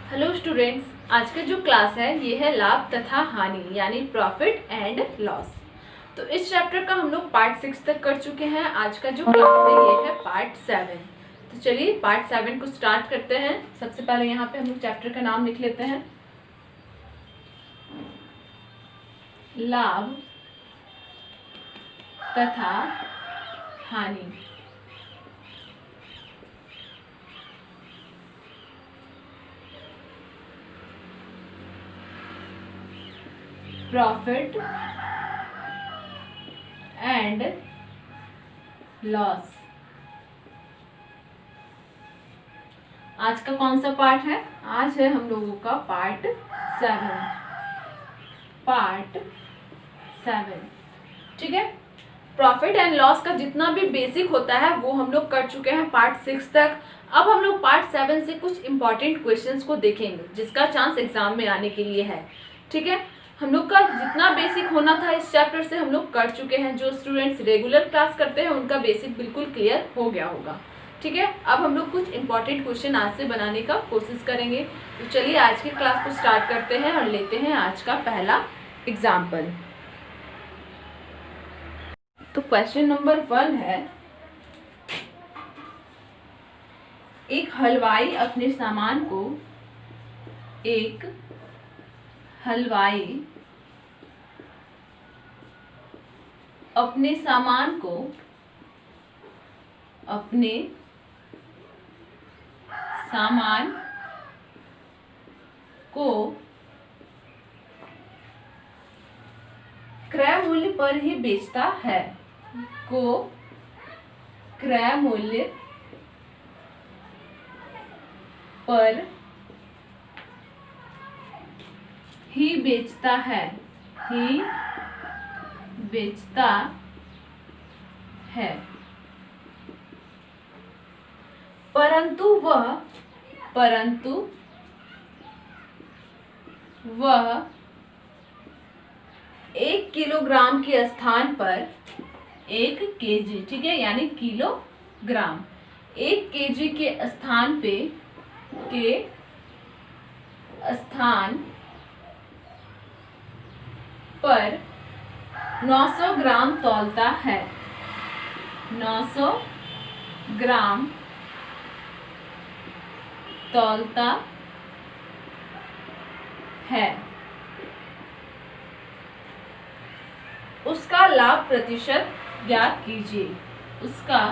Hello students, आज का जो क्लास है ये है लाभ तथा हानि यानी प्रॉफिट एंड लॉस। तो इस चैप्टर का हम लोग पार्ट 6 तक कर चुके हैं। आज का जो क्लास है ये है पार्ट 7। तो चलिए पार्ट 7 को स्टार्ट करते हैं। सबसे पहले यहाँ पे हम लोग चैप्टर का नाम लिख लेते हैं, लाभ तथा हानि। Profit and loss. आज का कौन सा पार्ट है? आज है हम लोगों का पार्ट 7। ठीक है। प्रॉफिट एंड लॉस का जितना भी बेसिक होता है वो हम लोग कर चुके हैं पार्ट 6 तक। अब हम लोग पार्ट 7 से कुछ इंपॉर्टेंट क्वेश्चंस को देखेंगे जिसका चांस एग्जाम में आने के लिए है। ठीक है। हम लोग का जितना बेसिक होना था इस चैप्टर से हम लोग कर चुके हैं। जो स्टूडेंट्स रेगुलर क्लास करते हैं उनका बेसिक बिल्कुल क्लियर हो गया होगा। ठीक है। अब हम लोग कुछ इंपॉर्टेंट क्वेश्चन आज से बनाने का कोशिश करेंगे। तो चलिए आज की क्लास को स्टार्ट करते हैं और लेते हैं आज का पहला एग्जाम्पल। तो क्वेश्चन नंबर 1 है, एक हलवाई अपने सामान को क्रय मूल्य पर ही बेचता है। क्रय मूल्य पर ही बेचता है, परंतु वह 1 किलोग्राम के स्थान पर 1 केजी, ठीक है, यानी किलोग्राम, 1 केजी के स्थान पर 900 ग्राम तौलता है। 900 ग्राम तौलता है। उसका लाभ प्रतिशत ज्ञात कीजिए। उसका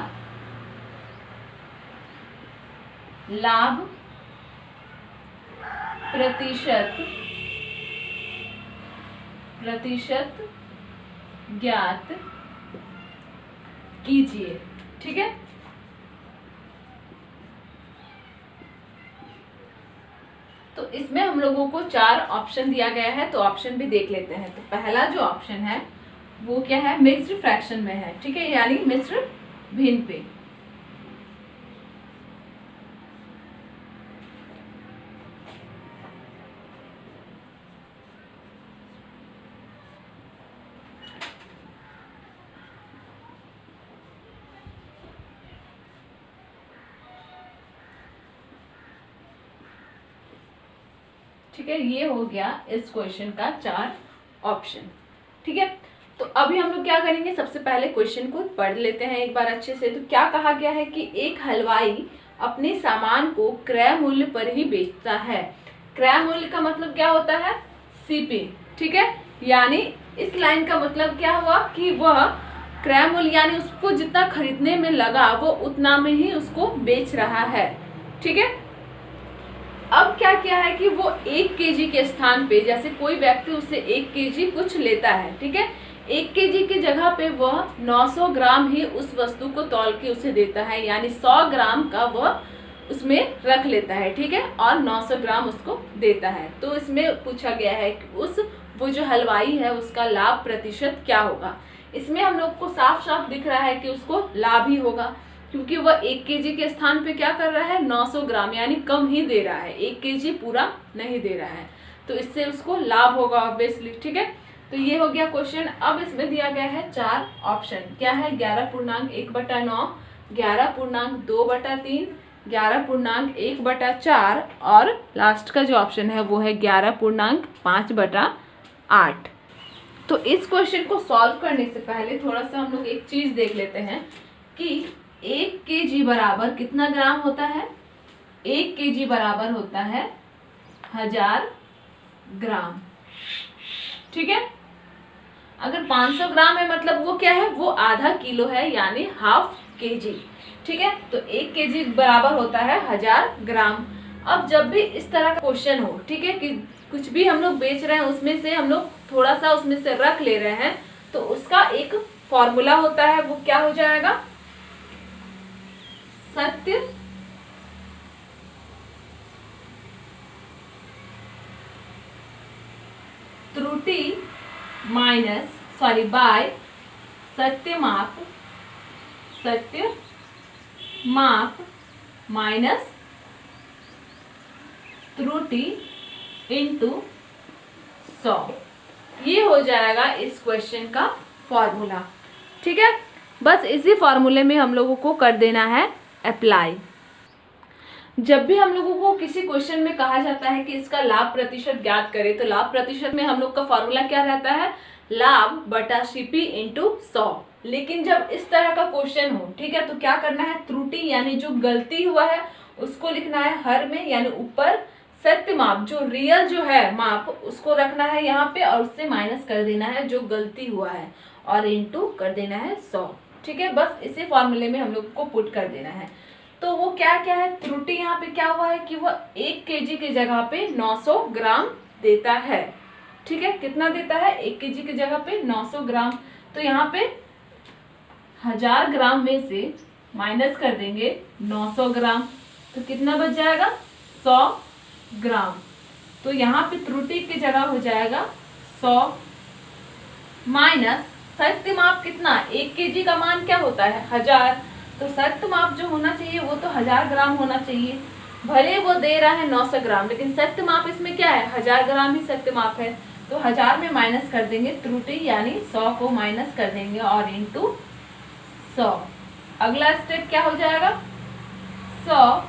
लाभ प्रतिशत ज्ञात कीजिए। ठीक है। तो इसमें हम लोगों को 4 ऑप्शन दिया गया है, तो ऑप्शन भी देख लेते हैं। तो पहला जो ऑप्शन है वो क्या है? मिक्स्ड फ्रैक्शन में है। ठीक है, यानी मिश्र भिन्न पे। ठीक है, ये हो गया इस क्वेश्चन का 4 ऑप्शन। ठीक है। तो अभी हम लोग क्या करेंगे, सबसे पहले क्वेश्चन को पढ़ लेते हैं एक बार अच्छे से। तो क्या कहा गया है कि एक हलवाई अपने सामान को क्रय मूल्य पर ही बेचता है। क्रय मूल्य का मतलब क्या होता है? सीपी। ठीक है, यानी इस लाइन का मतलब क्या हुआ कि वह क्रय मूल्य यानी उसको जितना खरीदने में लगा वो उतना में ही उसको बेच रहा है। ठीक है। अब क्या किया है कि वो 1 केजी के स्थान पे, जैसे कोई व्यक्ति उससे 1 केजी कुछ लेता है, ठीक है, 1 केजी की जगह पे वह 900 ग्राम ही उस वस्तु को तौल के उसे देता है, यानी 100 ग्राम का वह उसमें रख लेता है। ठीक है, और 900 ग्राम उसको देता है। तो इसमें पूछा गया है कि वो जो हलवाई है उसका लाभ प्रतिशत क्या होगा। इसमें हम लोग को साफ साफ दिख रहा है कि उसको लाभ ही होगा, क्योंकि वह 1 केजी के स्थान पे क्या कर रहा है? 900 ग्राम, यानी कम ही दे रहा है, 1 केजी पूरा नहीं दे रहा है, तो इससे उसको लाभ होगा ऑब्वियसली। ठीक है। तो ये हो गया क्वेश्चन। अब इसमें दिया गया है 4 ऑप्शन। क्या है? 11.1/9, 11.2/3, 11.1/4 और लास्ट का जो ऑप्शन है वो है 11.5/8। तो इस क्वेश्चन को सॉल्व करने से पहले थोड़ा सा हम लोग एक चीज देख लेते हैं कि 1 kg बराबर कितना ग्राम होता है। 1 kg बराबर होता है 1000 ग्राम। ठीक है, अगर 500 ग्राम है मतलब वो क्या है, वो आधा किलो है, यानी हाफ केजी। ठीक है, तो 1 केजी बराबर होता है 1000 ग्राम। अब जब भी इस तरह का क्वेश्चन हो, ठीक है, कि कुछ भी हम लोग बेच रहे हैं उसमें से हम लोग थोड़ा सा उसमें से रख ले रहे हैं, तो उसका एक फॉर्मूला होता है, वो क्या हो जाएगा, सत्य त्रुटि बाय सत्य माप माइनस त्रुटि इंटू 100। ये हो जाएगा इस क्वेश्चन का फॉर्मूला। ठीक है, बस इसी फॉर्मूले में हम लोगों को कर देना है अप्लाई। जब भी हम लोगों को किसी क्वेश्चन में कहा जाता है कि इसका लाभ प्रतिशत ज्ञात करें, तो लाभ प्रतिशत में हम लोग का फॉर्मूला क्या रहता है, लाभ बटा सीपी इंटू 100। लेकिन जब इस तरह का क्वेश्चन हो, ठीक है, तो क्या करना है, त्रुटि यानी जो गलती हुआ है उसको लिखना है हर में, यानी ऊपर, सत्य माप जो रियल जो है माप उसको रखना है यहाँ पे और उससे माइनस कर देना है जो गलती हुआ है और इंटू कर देना है 100। ठीक है, बस इसी फॉर्मूले में हम लोग को पुट कर देना है। तो वो क्या क्या है, त्रुटि यहाँ पे क्या हुआ है कि वो 1 केजी की जगह पे 900 ग्राम देता है। ठीक है, कितना देता है, 1 केजी की जगह पे 900 ग्राम। तो यहाँ पे 1000 ग्राम में से माइनस कर देंगे 900 ग्राम, तो कितना बच जाएगा, 100 ग्राम। तो यहाँ पे त्रुटि की जगह हो जाएगा 100 माइनस सत्य माप कितना, 1 केजी का मान क्या होता है 1000, तो सत्य माप जो होना चाहिए वो तो 1000 ग्राम होना चाहिए। भले वो दे रहा है 900 ग्राम, लेकिन सत्य माप इसमें क्या है, 1000 ग्राम ही सत्य माप है। तो 1000 में माइनस कर देंगे त्रुटि, यानी 100 को माइनस कर देंगे और इंटू 100। अगला स्टेप क्या हो जाएगा, 100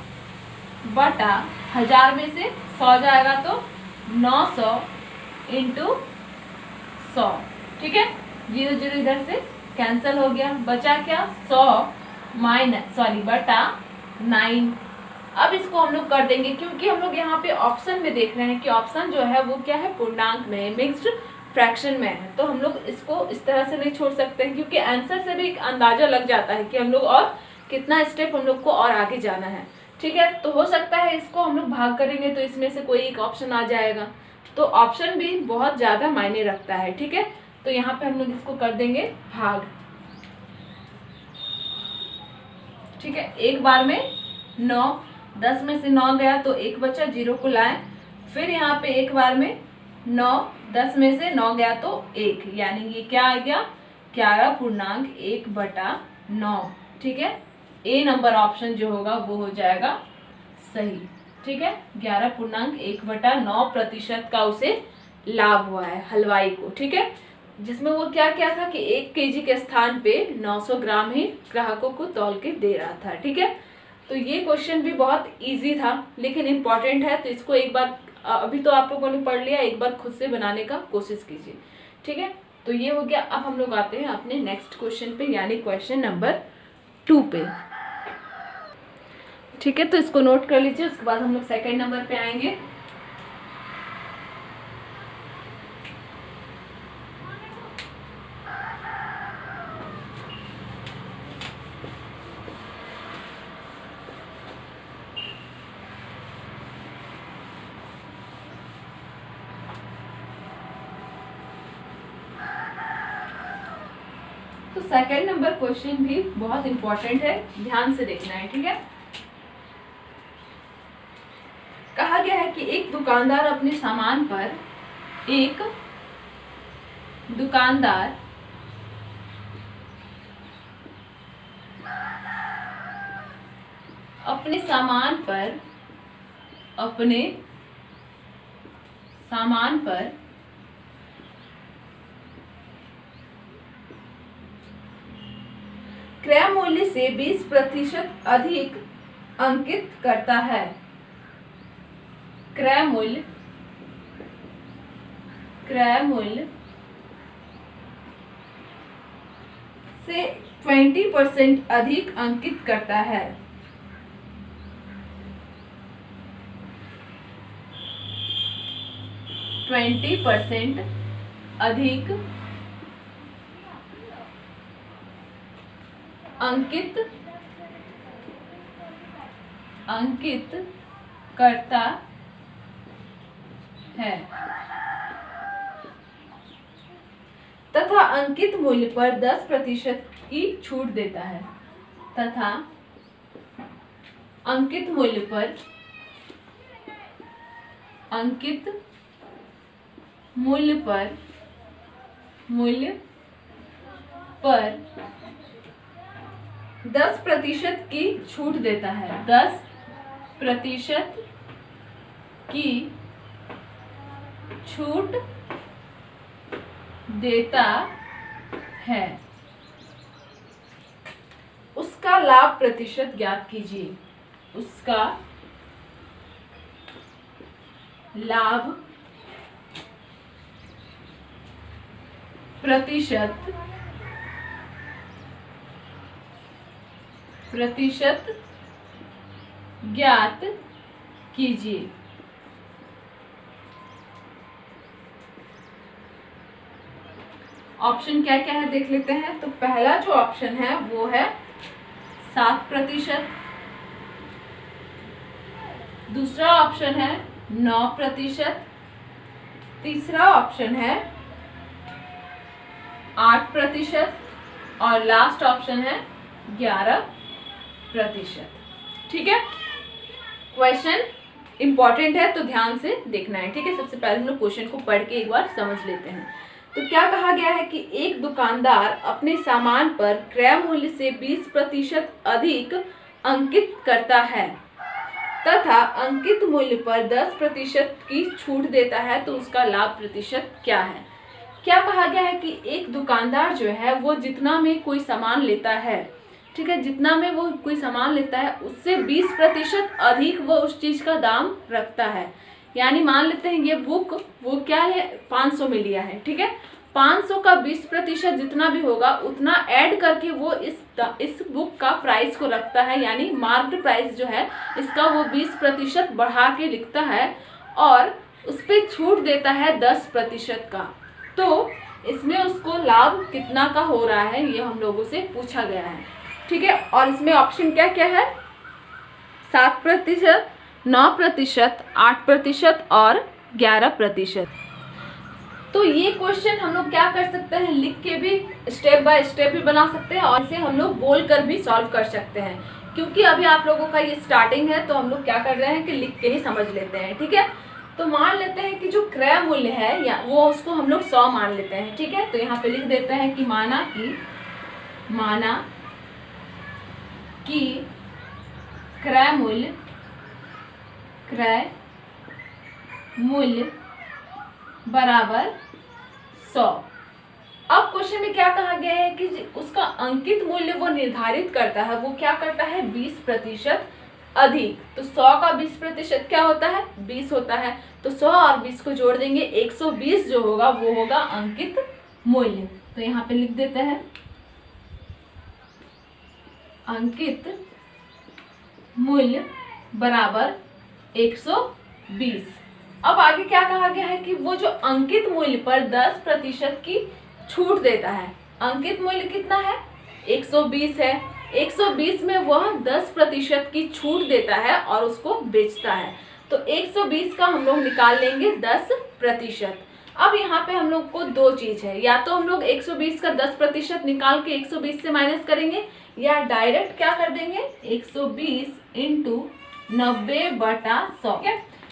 बटा 1000 में से 100 जाएगा तो 900 इंटू 100। ठीक है, 0 0 इधर से कैंसिल हो गया, बचा क्या, 100 बटा 9। अब इसको हम लोग कर देंगे, क्योंकि हम लोग यहाँ पे ऑप्शन में देख रहे हैं कि ऑप्शन जो है वो क्या है, पूर्णांक में, मिक्स्ड फ्रैक्शन में है। तो हम लोग इसको इस तरह से नहीं छोड़ सकते हैं, क्योंकि आंसर से भी एक अंदाजा लग जाता है कि हम लोग और कितना स्टेप हम लोग को और आगे जाना है। ठीक है, तो हो सकता है इसको हम लोग भाग करेंगे तो इसमें से कोई एक ऑप्शन आ जाएगा, तो ऑप्शन भी बहुत ज्यादा मायने रखता है। ठीक है, तो यहाँ पे हम लोग इसको कर देंगे भाग। ठीक है, एक बार में 9, 10 में से 9 गया तो 1 बचा, 0 को लाए, फिर यहाँ पे एक बार में 9, 10 में से 9 गया तो 1, यानी ये क्या आ गया, 11.1/9। ठीक है, ए नंबर ऑप्शन जो होगा वो हो जाएगा सही। ठीक है, 11.1/9% का उसे लाभ हुआ है हलवाई को। ठीक है, जिसमें वो क्या क्या था कि 1 केजी के स्थान पे 900 ग्राम ही ग्राहकों को तौल के दे रहा था। ठीक है, तो ये क्वेश्चन भी बहुत इजी था लेकिन इम्पॉर्टेंट है, तो इसको एक बार, अभी तो आप लोगों ने पढ़ लिया, एक बार खुद से बनाने का कोशिश कीजिए। ठीक है, तो ये हो गया। अब हम लोग आते हैं अपने नेक्स्ट क्वेश्चन पे, यानी क्वेश्चन नंबर 2 पे। ठीक है, तो इसको नोट कर लीजिए, उसके बाद हम लोग सेकेंड नंबर पे आएंगे। तो सेकंड नंबर क्वेश्चन भी बहुत इंपॉर्टेंट है, ध्यान से देखना है। ठीक है, कहा गया है कि एक दुकानदार अपने सामान पर अपने सामान पर क्रय मूल्य से 20% अधिक अंकित करता है। क्रय मूल्य से 20% अधिक अंकित करता है। अधिक अंकित करता है तथा अंकित मूल्य पर 10% की छूट देता है। तथा अंकित मूल्य पर 10% की छूट देता है। 10% की छूट देता है। उसका लाभ प्रतिशत ज्ञात कीजिए। उसका लाभ प्रतिशत ज्ञात कीजिए। ऑप्शन क्या क्या है देख लेते हैं। तो पहला जो ऑप्शन है वो है 7%, दूसरा ऑप्शन है 9%, तीसरा ऑप्शन है 8% और लास्ट ऑप्शन है 11%। ठीक है, क्वेश्चन इंपॉर्टेंट है तो ध्यान से देखना है। ठीक है, सबसे पहले हम लोग क्वेश्चन को पढ़ के एक बार समझ लेते हैं। तो क्या कहा गया है कि एक दुकानदार अपने सामान पर क्रय मूल्य से 20% अधिक अंकित करता है तथा अंकित मूल्य पर 10% की छूट देता है, तो उसका लाभ प्रतिशत क्या है। क्या कहा गया है कि एक दुकानदार जो है वो जितना में कोई सामान लेता है, ठीक है, जितना में वो कोई सामान लेता है उससे 20% अधिक वो उस चीज का दाम रखता है। यानी मान लेते हैं ये बुक वो क्या है 500 में लिया है, ठीक है, 500 का 20% जितना भी होगा उतना ऐड करके वो इस बुक का प्राइस को रखता है। यानी मार्क्ड प्राइस जो है इसका वो 20% बढ़ा के लिखता है और उस पर छूट देता है 10% का। तो इसमें उसको लाभ कितना का हो रहा है ये हम लोगों से पूछा गया है। ठीक है, और इसमें ऑप्शन क्या क्या है 7%, 9%, 8% और 11%। तो ये क्वेश्चन हम लोग क्या कर सकते हैं, लिख के भी स्टेप बाय स्टेप भी बना सकते हैं और इसे हम लोग बोल कर भी सॉल्व कर सकते हैं। क्योंकि अभी आप लोगों का ये स्टार्टिंग है तो हम लोग क्या कर रहे हैं कि लिख के ही समझ लेते हैं। ठीक है, तो मान लेते हैं कि जो क्रय मूल्य है या वो उसको हम लोग 100 मान लेते हैं। ठीक है, तो यहाँ पे लिख देते हैं कि माना कि क्रय मूल्य बराबर 100। अब क्वेश्चन में क्या कहा गया है कि उसका अंकित मूल्य वो निर्धारित करता है, वो क्या करता है 20% अधिक। तो 100 का 20% क्या होता है 20 होता है। तो 100 और 20 को जोड़ देंगे 120 जो होगा वो होगा अंकित मूल्य। तो यहाँ पे लिख देते हैं अंकित मूल्य बराबर 120। अब आगे क्या कहा गया है कि वो जो अंकित मूल्य पर 10% की छूट देता है। अंकित मूल्य कितना है 120 है, 120 में वह 10% की छूट देता है और उसको बेचता है। तो 120 का हम लोग निकाल लेंगे 10%। अब यहाँ पे हम लोग को दो चीज है, या तो हम लोग 120 का 10% निकाल के 120 से माइनस करेंगे या डायरेक्ट क्या कर देंगे 120 इंटू 90/100।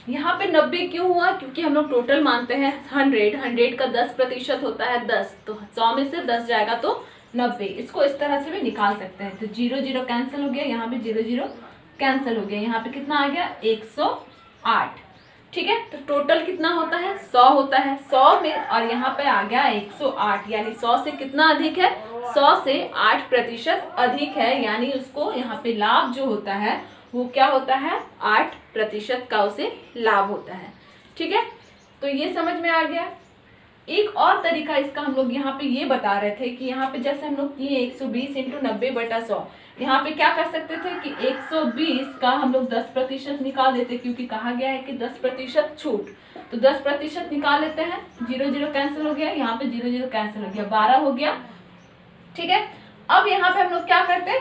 यहाँ पे 90 क्यों हुआ, क्योंकि हम लोग टोटल मानते हैं 100 का 10% होता है 10, तो 100 में से 10 जाएगा तो 90। इसको इस तरह से भी निकाल सकते हैं। तो 0 0 कैंसिल हो गया, यहाँ पे 0 0 कैंसिल हो गया, यहाँ पे कितना आ गया 108। ठीक है, तो टोटल कितना होता है 100 होता है 100 में, और यहाँ पे आ गया 108। यानी 100 से कितना अधिक है 100 से 8% अधिक है। यानी उसको यहाँ पे लाभ जो होता है वो क्या होता है, 8% का उसे लाभ होता है। ठीक है, तो ये समझ में आ गया। एक और तरीका इसका हम लोग यहाँ पे ये बता रहे थे कि यहाँ पे जैसे हम लोग किए 120 × 90/100, यहाँ पे क्या कर सकते थे कि 120 का हम लोग 10% निकाल देते, क्योंकि कहा गया है कि 10% छूट, तो 10% निकाल लेते हैं। 0 0 कैंसिल हो गया, यहाँ पे 0 0 कैंसिल हो गया, 12 हो गया। ठीक है, अब यहाँ पे हम लोग क्या करते,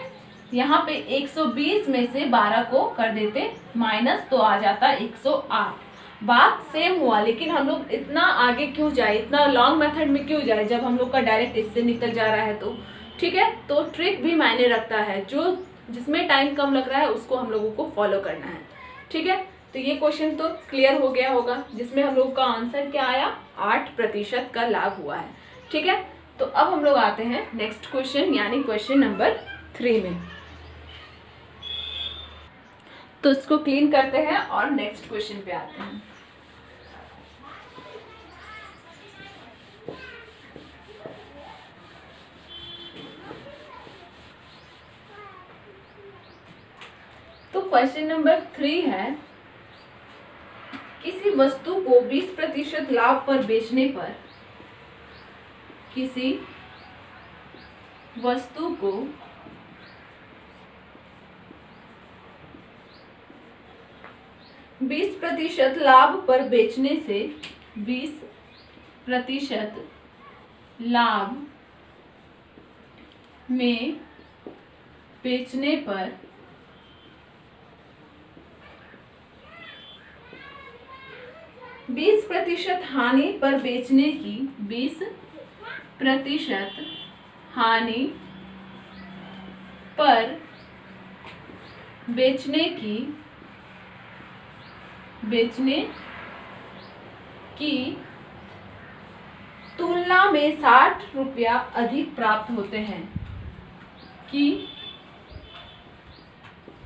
यहाँ पे 120 में से 12 को कर देते माइनस, तो आ जाता 108। बात सेम हुआ, लेकिन हम लोग इतना आगे क्यों जाए, इतना लॉन्ग मेथड में क्यों जाए, जब हम लोग का डायरेक्ट इससे निकल जा रहा है तो। ठीक है, तो ट्रिक भी मायने रखता है, जो जिसमें टाइम कम लग रहा है उसको हम लोगों को फॉलो करना है। ठीक है, तो ये क्वेश्चन तो क्लियर हो गया होगा, जिसमें हम लोग का आंसर क्या आया, 8% का लाभ हुआ है। ठीक है, तो अब हम लोग आते हैं नेक्स्ट क्वेश्चन, यानी क्वेश्चन नंबर 3 में। तो इसको क्लीन करते हैं और नेक्स्ट क्वेश्चन पे आते हैं। तो क्वेश्चन नंबर 3 है, किसी वस्तु को 20% लाभ पर बेचने पर, किसी वस्तु को 20% लाभ पर बेचने से, 20% लाभ में बेचने पर 20% हानि पर बेचने की, 20% हानि पर बेचने की तुलना में 60 रुपया अधिक प्राप्त होते हैं, की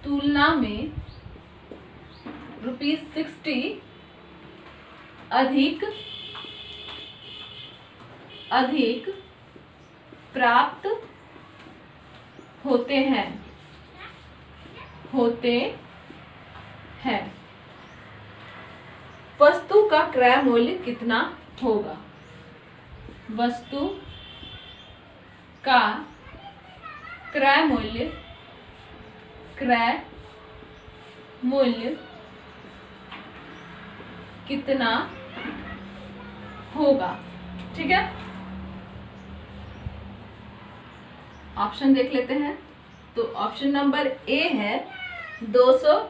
तुलना में ₹60 अधिक प्राप्त होते हैं। वस्तु का क्रय मूल्य कितना होगा? वस्तु का क्रय मूल्य कितना होगा? ठीक है, ऑप्शन देख लेते हैं। तो ऑप्शन नंबर ए है 200,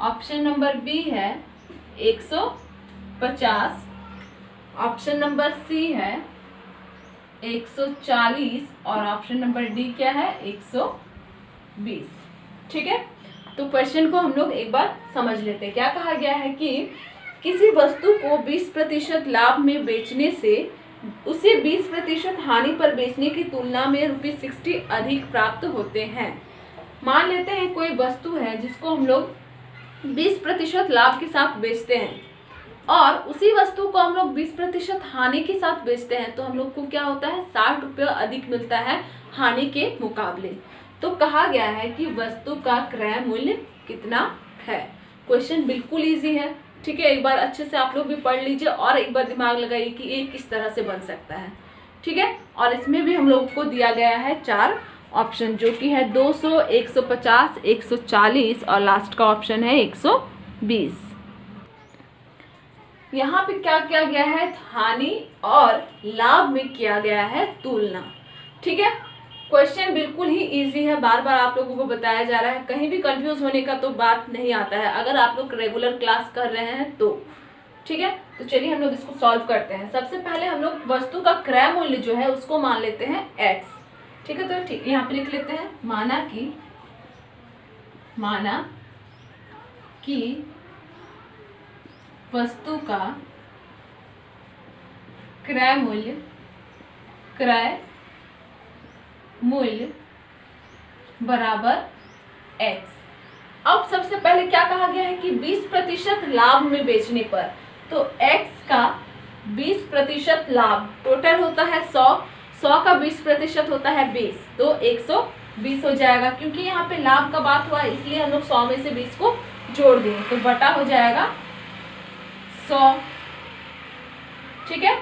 ऑप्शन नंबर बी है 150, ऑप्शन नंबर सी है 140 और ऑप्शन नंबर डी क्या है 120। ठीक है, तो क्वेश्चन को हम लोग एक बार समझ लेते हैं। क्या कहा गया है कि किसी वस्तु को 20% लाभ में बेचने से उसे 20% हानि पर बेचने की तुलना में ₹60 अधिक प्राप्त होते हैं। मान लेते हैं कोई वस्तु है जिसको हम लोग 20% लाभ के साथ बेचते हैं और उसी वस्तु को हम लोग 20% हानि के साथ बेचते हैं, तो हम लोग को क्या होता है, 60 रुपये अधिक मिलता है हानि के मुकाबले। तो कहा गया है कि वस्तु का क्रय मूल्य कितना है। क्वेश्चन बिल्कुल इजी है। ठीक है, एक बार अच्छे से आप लोग भी पढ़ लीजिए और एक बार दिमाग लगाइए कि ये किस तरह से बन सकता है। ठीक है, और इसमें भी हम लोग को दिया गया है 4 ऑप्शन, जो कि है 200, 150, 140 और लास्ट का ऑप्शन है 120। यहाँ पे क्या किया गया है, हानि और लाभ में किया गया है तुलना। ठीक है, क्वेश्चन बिल्कुल ही इजी है, बार बार आप लोगों को बताया जा रहा है, कहीं भी कंफ्यूज होने का तो बात नहीं आता है अगर आप लोग रेगुलर क्लास कर रहे हैं तो। ठीक है, तो चलिए हम लोग इसको सॉल्व करते हैं। सबसे पहले हम लोग वस्तु का क्रय मूल्य जो है उसको मान लेते हैं x। ठीक है, तो ठीक यहाँ पे लिख लेते हैं, माना कि वस्तु का क्रय मूल्य बराबर x। अब सबसे पहले क्या कहा गया है कि 20% लाभ में बेचने पर, तो x का 20% लाभ टोटल होता है 100, 100 का 20% होता है 20, तो 120। 20 हो जाएगा, क्योंकि यहाँ पे लाभ का बात हुआ इसलिए हम लोग 100 में से 20 को जोड़ देंगे, तो बटा हो जाएगा 100। ठीक है,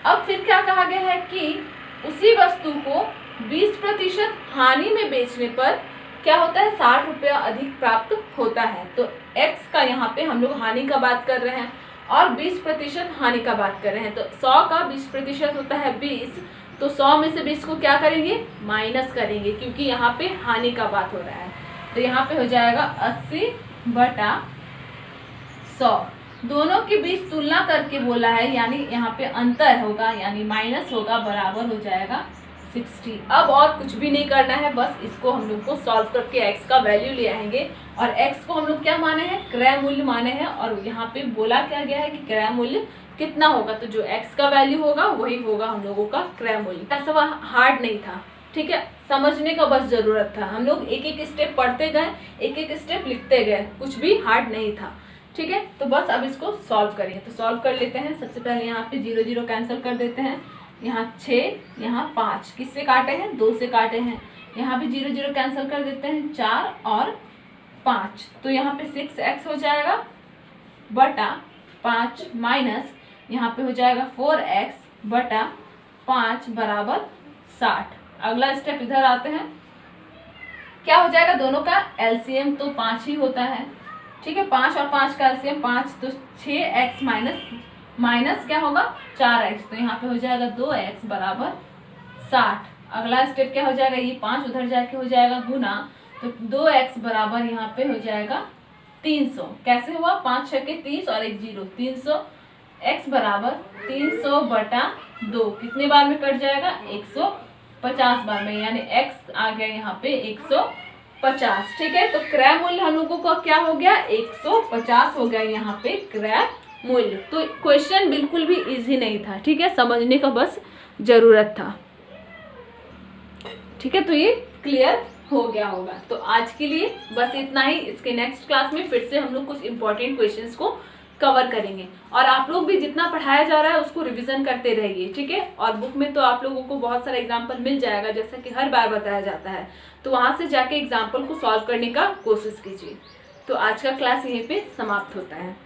अब फिर क्या कहा गया है कि उसी वस्तु को 20% हानि में बेचने पर क्या होता है, 60 रुपया अधिक प्राप्त होता है। तो x का यहाँ पे हम लोग हानि का बात कर रहे हैं और 20% हानि का बात कर रहे हैं। तो 100 का 20% होता है 20, तो 100 में से 20 को क्या करेंगे, माइनस करेंगे, क्योंकि यहाँ पे हानि का बात हो रहा है। तो यहाँ पे हो जाएगा 80/100। दोनों के बीच तुलना करके बोला है, यानी यहाँ पे अंतर होगा, यानी माइनस होगा, बराबर हो जाएगा 60। अब और कुछ भी नहीं करना है, बस इसको हम लोग को सॉल्व करके x का वैल्यू ले आएंगे और x को हम लोग क्या माने हैं, क्रय मूल्य माने हैं। और यहाँ पे बोला क्या गया है कि क्रय मूल्य कितना होगा, तो जो x का वैल्यू होगा वही होगा हम लोगों का क्रय मूल्य। ऐसा वह हार्ड नहीं था, ठीक है, समझने का बस जरूरत था। हम लोग एक एक स्टेप पढ़ते गए, एक एक स्टेप लिखते गए, कुछ भी हार्ड नहीं था। ठीक है, तो बस अब इसको सॉल्व करेंगे। तो सॉल्व कर लेते हैं। सबसे पहले यहाँ पे 0 0 कैंसिल कर देते हैं। यहाँ 6, यहाँ 5, किससे काटे हैं, 2 से काटे हैं। यहाँ पे 0 0 कैंसिल कर देते हैं, 4 और 5, तो यहाँ पे 6x हो जाएगा बटा 5 माइनस यहाँ पे हो जाएगा 4x बटा 5 बराबर 60। अगला स्टेप इधर आते हैं, क्या हो जाएगा, दोनों का एलसीएम तो 5 ही होता है। ठीक है, 5 और 5 का एलसीएम 5, तो 6x माइनस क्या होगा 4x, तो यहाँ पे हो जाएगा 2x बराबर 60। अगला स्टेप क्या हो जाएगा, ये 5 उधर जाके हो जाएगा गुना, तो 2x बराबर यहाँ पे हो जाएगा 300। कैसे हुआ, 5 6 के 30 और 1 0, 300। x बराबर 300 बटा 2 कितने बार में कट जाएगा, 150 बार में, यानी x आ गया यहाँ पे 150। ठीक है, तो क्रय मूल्य हम लोगों का क्या हो गया, 150 हो गया यहाँ पे क्रय मूल्य। तो क्वेश्चन बिल्कुल भी इजी नहीं था, ठीक है, समझने का बस जरूरत था। ठीक है, तो ये क्लियर हो गया होगा। तो आज के लिए बस इतना ही। इसके नेक्स्ट क्लास में फिर से हम लोग कुछ इंपॉर्टेंट क्वेश्चंस को कवर करेंगे और आप लोग भी जितना पढ़ाया जा रहा है उसको रिवीजन करते रहिए। ठीक है, और बुक में तो आप लोगों को बहुत सारा एग्जाम्पल मिल जाएगा, जैसा कि हर बार बताया जाता है, तो वहां से जाके एग्जाम्पल को सॉल्व करने का कोशिश कीजिए। तो आज का क्लास यहीं पे समाप्त होता है।